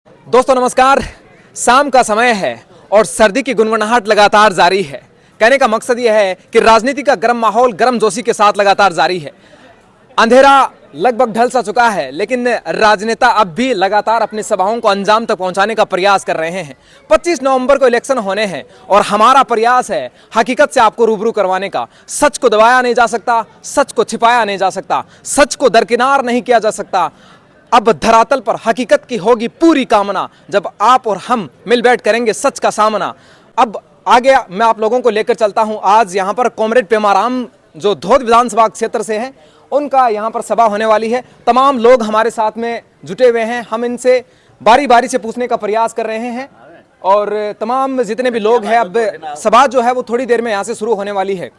दोस्तों नमस्कार। शाम का समय है और सर्दी की गुनगुनाहट लगातार जारी है। कहने का मकसद यह है कि राजनीति का गर्म माहौल गर्मजोशी के साथ लगातार जारी है। अंधेरा लगभग ढल सा चुका है, लेकिन राजनेता अब भी लगातार अपनी सभाओं को अंजाम तक पहुंचाने का प्रयास कर रहे हैं। 25 नवंबर को इलेक्शन होने हैं और हमारा प्रयास है हकीकत से आपको रूबरू करवाने का। सच को दबाया नहीं जा सकता, सच को छिपाया नहीं जा सकता, सच को दरकिनार नहीं किया जा सकता। अब धरातल पर हकीकत की होगी पूरी कामना, जब आप और हम मिल बैठ करेंगे सच का सामना। अब आगे मैं आप लोगों को लेकर चलता हूं। आज यहां पर कॉमरेड पेमाराम जो धोद विधानसभा क्षेत्र से हैं, उनका यहां पर सभा होने वाली है। तमाम लोग हमारे साथ में जुटे हुए हैं। हम इनसे बारी बारी से पूछने का प्रयास कर रहे हैं और तमाम जितने भी लोग हैं, अब सभा जो है वो थोड़ी देर में यहाँ से शुरू होने वाली है।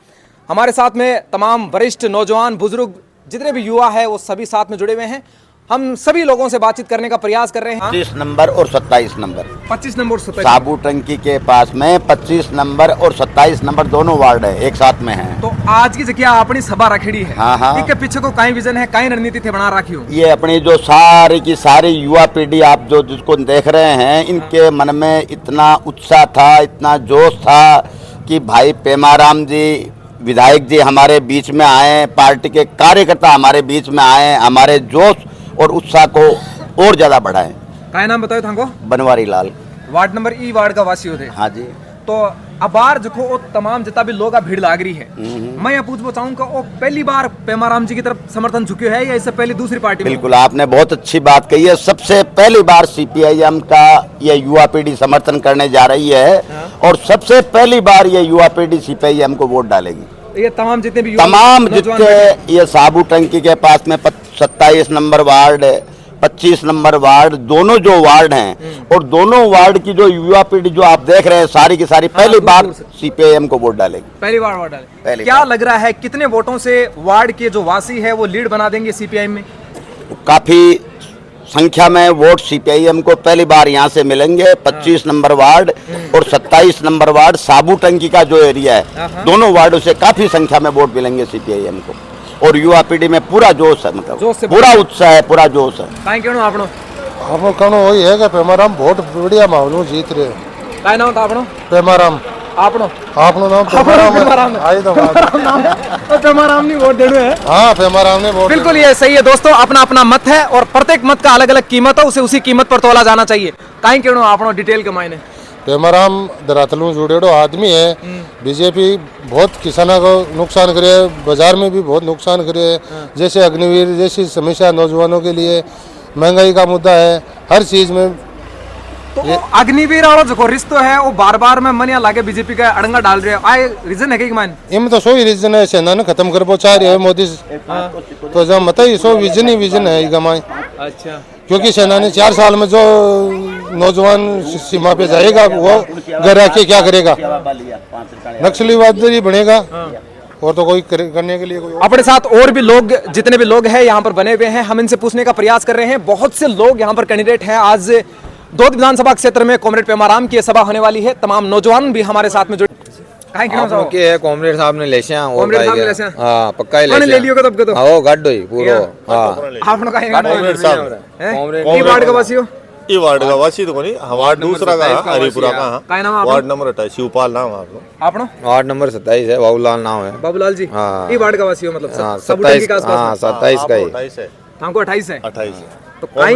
हमारे साथ में तमाम वरिष्ठ, नौजवान, बुजुर्ग, जितने भी युवा है वो सभी साथ में जुड़े हुए हैं। हम सभी लोगों से बातचीत करने का प्रयास कर रहे हैं। 25 नंबर और 27 नंबर 25 नंबर साबू टंकी के पास में 25 नंबर और 27 नंबर दोनों वार्ड है, एक साथ में हैं। तो आज की जगह अपनी सभा रखेड़ी है। हाँ। इसके पीछे को कई विजन है, कई रणनीति थे बना रखी हो। ये अपनी जो सारी की सारी युवा पीढ़ी आप जो जिसको देख रहे हैं, इनके मन में इतना उत्साह था, इतना जोश था कि भाई पेमाराम जी विधायक जी हमारे बीच में आए, पार्टी के कार्यकर्ता हमारे बीच में आए, हमारे जोश और उत्साह को और ज्यादा बढ़ाएं। क्या नाम बताओ थांको? बनवारी लाल, वार्ड नंबर ई वार्ड का वासी हो थे। हाँ जी। तो अब बार जो वो तमाम जितना भी लोग भीड़ लाग रही है, मैं ये पूछना चाहूंगा वो पहली बार पेमाराम जी की तरफ समर्थन झुके है या इससे पहले दूसरी पार्टी में? बिल्कुल, आपने बहुत अच्छी बात कही है। सबसे पहली बार सीपीआईएम का ये युवा पीढ़ी समर्थन करने जा रही है। हाँ। और सबसे पहली बार ये युवा पीढ़ी सीपीआईएम को वोट डालेगी। ये तमाम जितने भी जितने ये साबू टंकी के पास में 27 नंबर वार्ड, 25 नंबर वार्ड, दोनों जो वार्ड हैं और दोनों वार्ड की जो युवा पीढ़ी जो आप देख रहे हैं, सारी की सारी पहली बार सीपीआईएम को वोट डालेगी। पहली बार वोट डाले। क्या लग रहा है कितने वोटों से वार्ड के जो वासी है वो लीड बना देंगे सीपीआईएम में? काफी संख्या में वोट सीपीआईएम को पहली बार यहाँ से मिलेंगे। 25 नंबर वार्ड और 27 नंबर वार्ड साबू टंकी का जो एरिया है, दोनों वार्डों से काफी संख्या में वोट मिलेंगे सीपीआईएम को। और युवा पीढ़ी में पूरा जोश है, मतलब पूरा उत्साह है, पूरा जोश है। आपनो कहनो वही है कि पेमाराम बहुत बढ़िया माहौल जीत रहे। क्या नाम था आपनो? पेमाराम। आपनो नाम पेमाराम है। आई तो बात पेमाराम ने वोट देने है। हाँ, पेमाराम ने वोट। बिल्कुल ये सही है दोस्तों, अपना अपना मत है और प्रत्येक मत का अलग अलग कीमत है, उसे उसी कीमत पर तोला जाना चाहिए। काई क्यों आपनो डिटेल के मायने? पेमाराम धरातलों जुड़ेड़ो आदमी है। बीजेपी बहुत किसानों को नुकसान करे, बाजार में भी बहुत नुकसान करे। जैसे अग्निवीर जैसी समस्या नौजवानों के लिए, महंगाई का मुद्दा है, हर चीज में। तो अग्निवीर और जो रिश्तो है वो बार बार में मन लागे बीजेपी का अड़ंगा डाल रहे हैं। आए रीजन है कि मान इनमें तो सोई रीजन है, सेना ने खत्म कर पहुंचा रही है मोदी। तो जब मत ही सो विजन ही विजन है गमाए। अच्छा, क्योंकि सेना ने 4 साल में जो नौजवान सीमा पे जाएगा वो घर आके क्या करेगा? नक्सलीवादी बनेगा। और तो कोई करने के लिए कोई। अपने साथ और भी लोग, जितने भी लोग हैं यहाँ पर बने हुए हैं, हम इनसे पूछने का प्रयास कर रहे हैं। बहुत से लोग यहाँ पर कैंडिडेट हैं। आज धोद विधानसभा क्षेत्र में कॉमरेड पेमाराम की सभा होने वाली है। तमाम नौजवान भी हमारे साथ में जुड़े। कॉमरेड साहब ने लेसे हां पक्का ही ले लियो तब तो हां गाडो ही पूरो। हां आपनो काहे कॉमरेड साहब कॉमरेड ई वार्ड का वासी हो? ई वार्ड का वासी तो कोनी, वार्ड दूसरा का हरिपुरा का। काय नाम आपनो? वार्ड नंबर 28 शिवपाल नाम आपनो। आपनो? वार्ड नंबर 27 है, बाबूलाल नाम है। बाबूलाल जी। हाँ। ई वार्ड का वासी हो मतलब? हां सब टंकी के 27 आसपास। हां 27 का ही। 28 है। हमको 28 है। 28 है। तो काई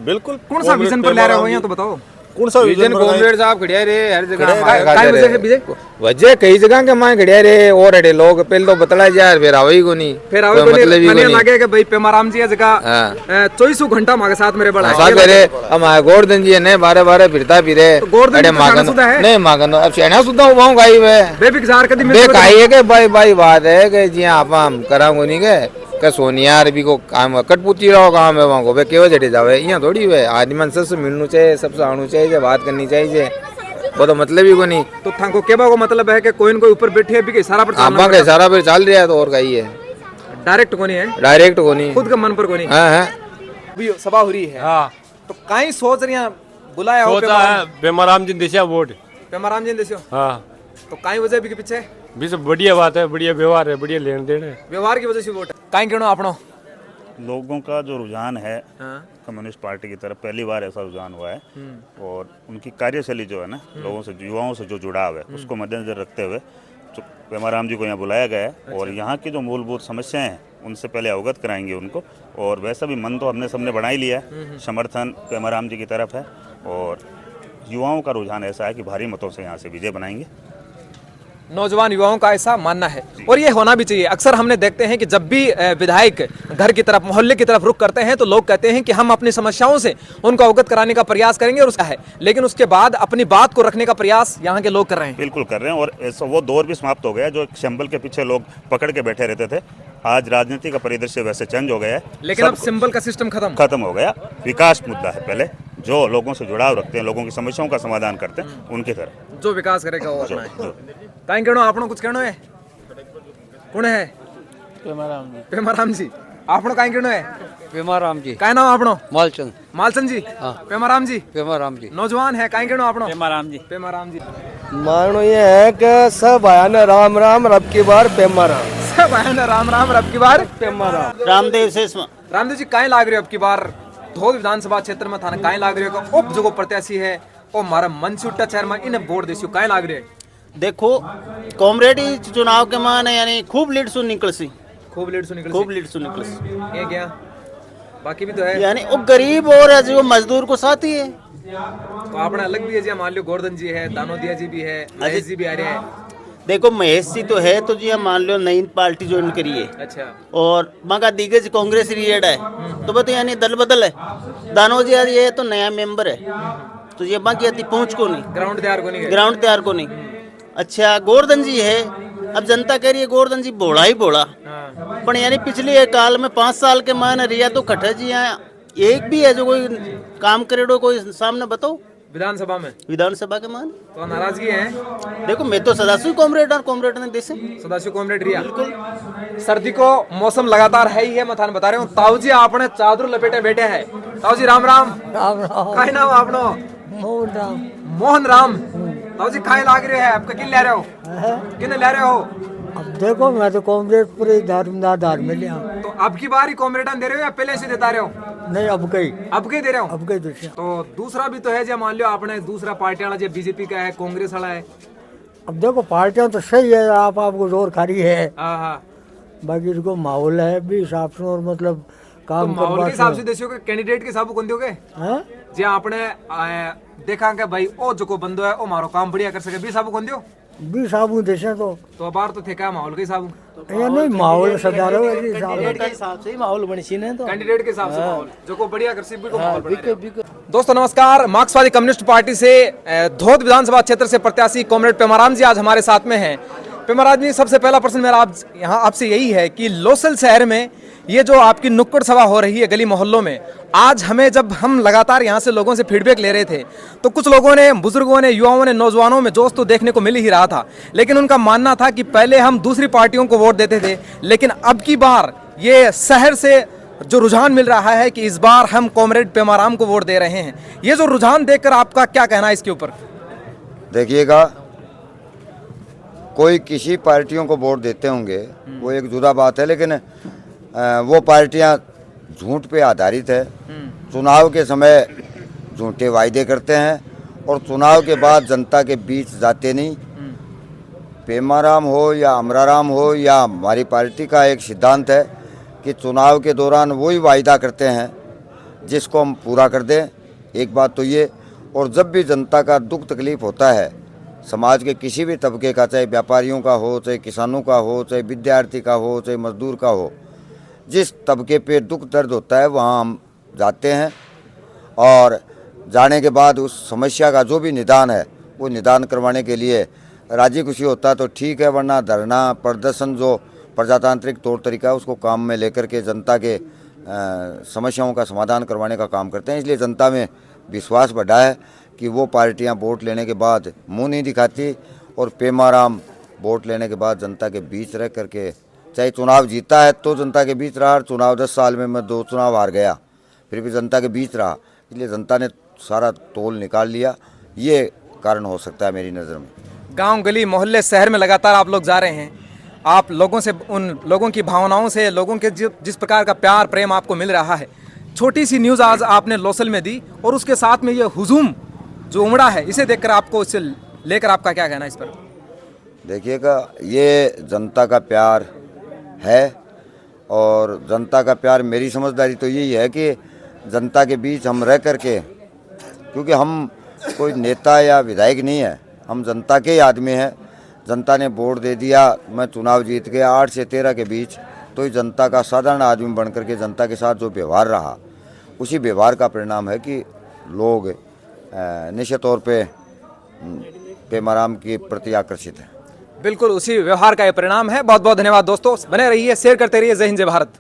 बिल्कुल। कौन सा विजन पर ले रहे हो यहाँ तो बताओ? कौन सा विजन कॉमरेड साहब खड़िया रे हर जगह काय वजह है विजय? वजह कई जगह के मां खड़िया रे और अड़े लोग पहले तो बतला यार, फिर आवई को नहीं, फिर आवई को नहीं। मैंने लगे कि भाई पेमाराम जी जगह 24 घंटा हमारे साथ मेरे बड़ा ऐसा करे। हम गोवर्धन जी ने 12 फिरता फिरे अरे मागन नहीं मागन अब सेना सुधा हुआ गाई वे बेफिक्र कदी बे काई है के भाई भाई बात है कि जी आप हम करांगो नहीं के सोनिया अरबी को काम कटपुती रहो काम है वहां को वे केवे जड़े जावे यहाँ थोड़ी वे आदमी सबसे मिलना चाहिए, सबसे आना चाहिए, बात करनी चाहिए। वो तो मतलब ही को नहीं। तो थांको केबा को मतलब है कि कोई न कोई ऊपर बैठे भी के इशारा पर चलना के इशारा पर चल रहा है। तो और का ही है, डायरेक्ट को नहीं है, डायरेक्ट को नहीं, खुद के मन पर को नहीं। हां हां अभी सभा हो रही है। हां तो काई सोच रही हैं बुलाया हो पेमाराम जी देसिया वोट पेमाराम जी देसियो। हां तो काई वजह भी के पीछे भी सब बढ़िया बात है, बढ़िया व्यवहार है, बढ़िया लेन देन है। व्यवहार की वजह से वोट काई केनो आपनो लोगों का जो रुझान है हाँ। कम्युनिस्ट पार्टी की तरफ पहली बार ऐसा रुझान हुआ है और उनकी कार्यशैली जो है ना लोगों से युवाओं से जो जुड़ाव है उसको मद्देनजर रखते हुए तो पेमाराम जी को यहाँ बुलाया गया है और यहाँ की जो मूलभूत समस्याएं हैं उनसे पहले अवगत कराएंगे उनको और वैसा भी मन तो हमने सबने बना ही लिया है। समर्थन पेमाराम जी की तरफ है और युवाओं का रुझान ऐसा है कि भारी मतों से यहाँ से विजय बनाएंगे। नौजवान युवाओं का ऐसा मानना है और ये होना भी चाहिए। अक्सर हमने देखते हैं कि जब भी विधायक घर की तरफ मोहल्ले की तरफ रुख करते हैं तो लोग कहते हैं कि हम अपनी समस्याओं से उनको अवगत कराने का प्रयास करेंगे और उसका है, लेकिन उसके बाद अपनी बात को रखने का प्रयास यहाँ के लोग कर रहे हैं। बिल्कुल कर रहे हैं और ऐसा वो दौर भी समाप्त हो गया जो एक सिंबल के पीछे लोग पकड़ के बैठे रहते थे। आज राजनीति का परिदृश्य वैसे चेंज हो गया है, लेकिन अब सिंबल का सिस्टम खत्म हो गया। विकास मुद्दा है पहले, जो लोगों से जुड़ाव रखते हैं, लोगों की समस्याओं का समाधान करते हैं, उनकी तरह जो विकास करेगा वो अपना है। काई कहनो आपनो कुछ कहनो है? कौन है? पेमाराम जी। आपनो काई कहनो है? पेमाराम जी। काय नाम आपनो? मालचंद। मालचंद जी। पेमाराम जी। पेमाराम जी। नौजवान है, काई कहनो आपनो? पेमाराम जी। पेमाराम जी। मानो ये है कि सब आया ना राम राम रब की बार पेमाराम। सब आया ना राम राम रब की बार पेमाराम। रामदेव से रामदेव जी काई लाग रहे हो अब की बार धोद विधानसभा क्षेत्र में थाना काई लाग रहे हो को उप जो प्रत्याशी है ओ मारा मनसूटा चेयरमैन इन वोट देसियो काई लाग रहे है? देखो कॉमरेड चुनाव के मान यानी खूब लीड सु निकल सी खूब लीड सुन निकल खूब लीड सु निकल सी ये क्या बाकी भी तो है यानी वो गरीब और है जो मजदूर को साथ ही है। तो आपने अलग भी है जी, मान लो गोवर्धन जी है, दानोदिया जी भी है, महेश जी भी आ रहे हैं। देखो महेश जी तो है तो जी हम मान लो नई पार्टी ज्वाइन करी है अच्छा और मगा दिग्गज कांग्रेस रिएड है तो बता यानी दल बदल है। दानोदिया जी है तो नया मेंबर है तो ये बाकी आती पहुंच को नहीं, ग्राउंड तैयार को नहीं, ग्राउंड तैयार को नहीं। अच्छा गोवर्धन जी है, अब जनता कह रही है गोवर्धन जी बोला ही बोला पर यानी पिछले एक काल में 5 साल के मान रिया तो खट्टा जी यहाँ एक भी है जो कोई काम करेडो कोई सामने बताओ विधानसभा में विधानसभा के मान तो नाराजगी है। देखो मैं तो सदाशिव कॉमरेड और कॉमरेड ने देसे सदाशिव कॉमरेड रिया सर्दी को मौसम लगातार है ही है। मैं थाने बता रहा हूँ ताऊ जी आपने चादर लपेटे बैठे हैं। ताऊ जी राम राम। राम राम। काय नाम आपनो? मोहन राम। मोहन राम। ताऊ जी काय लाग रहे हैं आपका किन ले रहे हो? किन ले रहे हो? अब देखो मैं तो कॉमरेड पूरे धार में लिया। तो अब की बार ही कॉमरेड दे रहे हो या पहले से देता रहे हो? नहीं अब कहीं दे रहे हो? अब कहीं दूसरा। तो दूसरा भी तो है जो मान लो आपने दूसरा पार्टी वाला जो बीजेपी का है, कांग्रेस वाला है। अब देखो पार्टियां तो सही है, आपको जोर खारी है, हाँ हाँ। बाकी इनको माहौल है भी हिसाब से और मतलब तो काम माहौल के हिसाब से देशों के कैंडिडेट के हिसाब कौन दोगे? जे आपने देखा कि भाई ओ जो को बंदो है ओ मारो काम बढ़िया कर सके 20 साबु कौन दियो? 20 साबु देशे तो बार तो थे क्या माहौल के हिसाब ये नहीं माहौल सजारो कैंडिडेट के हिसाब से ही माहौल बनी सी ने तो कैंडिडेट के हिसाब से माहौल जो को बढ़िया कर सी को माहौल बना। दोस्तों नमस्कार, मार्क्सवादी कम्युनिस्ट पार्टी से धोद विधानसभा क्षेत्र से प्रत्याशी कॉमरेड पेमाराम जी आज हमारे साथ में हैं। पेमाराम जी, सबसे पहला प्रश्न मेरा आप यहाँ आपसे यही है कि लोसल शहर में ये जो आपकी नुक्कड़ सभा हो रही है गली मोहल्लों में, आज हमें जब हम लगातार यहाँ से लोगों से फीडबैक ले रहे थे तो कुछ लोगों ने, बुजुर्गों ने, युवाओं ने, नौजवानों में जोश तो देखने को मिल ही रहा था, लेकिन उनका मानना था कि पहले हम दूसरी पार्टियों को वोट देते थे, लेकिन अब की बार ये शहर से जो रुझान मिल रहा है कि इस बार हम कॉमरेड पेमाराम को वोट दे रहे हैं। ये जो रुझान देखकर आपका क्या कहना है इसके ऊपर? देखिएगा, कोई किसी पार्टियों को वोट देते होंगे वो एक जुदा बात है, लेकिन वो पार्टियां झूठ पे आधारित है। चुनाव के समय झूठे वायदे करते हैं और चुनाव के बाद जनता के बीच जाते नहीं। पेमाराम हो या अमराराम हो या हमारी पार्टी का एक सिद्धांत है कि चुनाव के दौरान वही वायदा करते हैं जिसको हम पूरा कर दें। एक बात तो ये, और जब भी जनता का दुख तकलीफ होता है, समाज के किसी भी तबके का, चाहे व्यापारियों का हो, चाहे किसानों का हो, चाहे विद्यार्थी का हो, चाहे मजदूर का हो, जिस तबके पे दुख दर्द होता है वहाँ हम जाते हैं और जाने के बाद उस समस्या का जो भी निदान है वो निदान करवाने के लिए राजी खुशी होता है तो ठीक है, वरना धरना प्रदर्शन जो प्रजातांत्रिक तौर तरीका है उसको काम में लेकर के जनता के समस्याओं का समाधान करवाने का काम करते हैं। इसलिए जनता में विश्वास बढ़ा है कि वो पार्टियां वोट लेने के बाद मुंह नहीं दिखाती और पेमाराम वोट लेने के बाद जनता के बीच रह करके, चाहे चुनाव जीता है तो जनता के बीच रहा, चुनाव 10 साल में मैं 2 चुनाव हार गया फिर भी जनता के बीच रहा, इसलिए जनता ने सारा तोल निकाल लिया। ये कारण हो सकता है मेरी नज़र में। गांव गली मोहल्ले शहर में लगातार आप लोग जा रहे हैं, आप लोगों से, उन लोगों की भावनाओं से, लोगों के जिस प्रकार का प्यार प्रेम आपको मिल रहा है। छोटी सी न्यूज़ आज आपने लोसल में दी और उसके साथ में ये हुजूम जो उमड़ा है, इसे देखकर आपको, इसे लेकर आपका क्या कहना है इस पर? देखिएगा, ये जनता का प्यार है और जनता का प्यार, मेरी समझदारी तो यही है कि जनता के बीच हम रह करके, क्योंकि हम कोई नेता या विधायक नहीं है, हम जनता के ही आदमी हैं। जनता ने वोट दे दिया, मैं चुनाव जीत गया 8 से 13 के बीच, तो ये जनता का साधारण आदमी बन करके जनता के साथ जो व्यवहार रहा, उसी व्यवहार का परिणाम है कि लोग निश्चित तौर पे पेमाराम के प्रति आकर्षित हैं। बिल्कुल उसी व्यवहार का ये परिणाम है। बहुत बहुत धन्यवाद दोस्तों, बने रहिए, शेयर करते रहिए। जय हिंद, जय भारत।